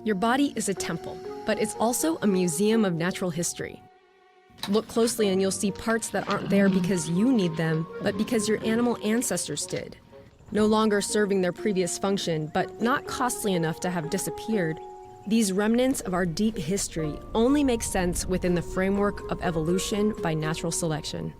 Your body is a temple, but it's also a museum of natural history. Look closely and you'll see parts that aren't there because you need them, but because your animal ancestors did. No longer serving their previous function, but not costly enough to have disappeared. These remnants of our deep history only make sense within the framework of evolution by natural selection.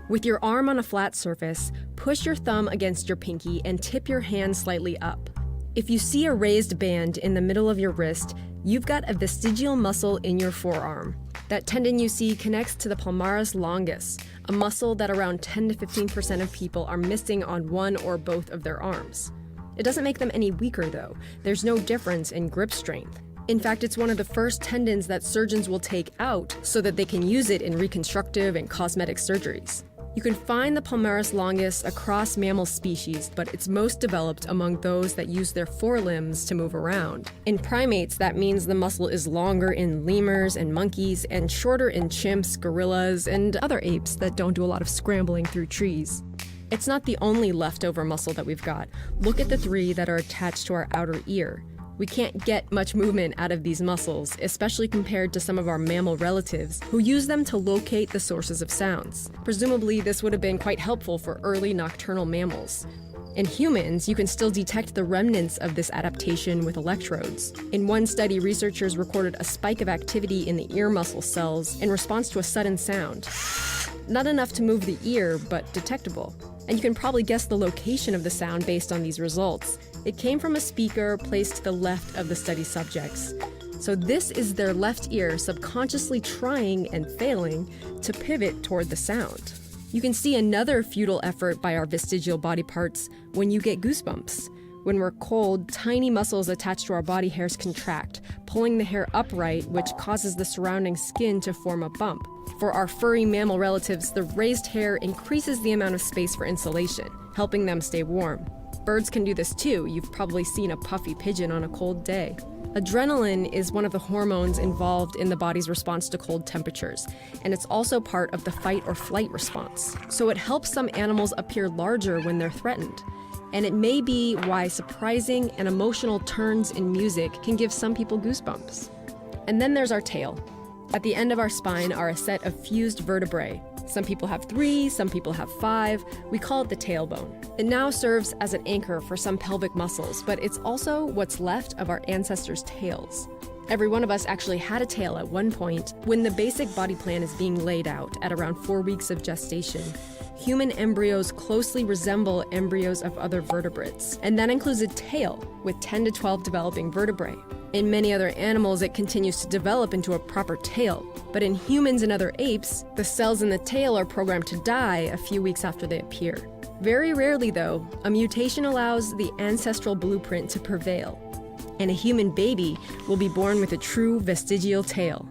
With your arm on a flat surface, push your thumb against your pinky and tip your hand slightly up. If you see a raised band in the middle of your wrist, you've got a vestigial muscle in your forearm. That tendon you see connects to the palmaris longus, a muscle that around 10 to 15% of people are missing on one or both of their arms. It doesn't make them any weaker though. There's no difference in grip strength. In fact, it's one of the first tendons that surgeons will take out so that they can use it in reconstructive and cosmetic surgeries. You can find the palmaris longus across mammal species, but it's most developed among those that use their forelimbs to move around. In primates, that means the muscle is longer in lemurs and monkeys and shorter in chimps, gorillas, and other apes that don't do a lot of scrambling through trees. It's not the only leftover muscle that we've got. Look at the three that are attached to our outer ear. We can't get much movement out of these muscles, especially compared to some of our mammal relatives who use them to locate the sources of sounds. Presumably, this would have been quite helpful for early nocturnal mammals. In humans, you can still detect the remnants of this adaptation with electrodes. In one study, researchers recorded a spike of activity in the ear muscle cells in response to a sudden sound. Not enough to move the ear, but detectable. And you can probably guess the location of the sound based on these results. It came from a speaker placed to the left of the study subjects. So this is their left ear subconsciously trying and failing to pivot toward the sound. You can see another futile effort by our vestigial body parts when you get goosebumps. When we're cold, tiny muscles attached to our body hairs contract, pulling the hair upright, which causes the surrounding skin to form a bump. For our furry mammal relatives, the raised hair increases the amount of space for insulation, helping them stay warm. Birds can do this too. You've probably seen a puffy pigeon on a cold day. Adrenaline is one of the hormones involved in the body's response to cold temperatures, and it's also part of the fight or flight response. So it helps some animals appear larger when they're threatened. And it may be why surprising and emotional turns in music can give some people goosebumps. And then there's our tail. At the end of our spine are a set of fused vertebrae. Some people have 3, some people have 5. We call it the tailbone. It now serves as an anchor for some pelvic muscles, but it's also what's left of our ancestors' tails. Every one of us actually had a tail at one point when the basic body plan is being laid out at around 4 weeks of gestation. Human embryos closely resemble embryos of other vertebrates, and that includes a tail with 10 to 12 developing vertebrae. In many other animals, it continues to develop into a proper tail. But in humans and other apes, the cells in the tail are programmed to die a few weeks after they appear. Very rarely, though, a mutation allows the ancestral blueprint to prevail, and a human baby will be born with a true vestigial tail.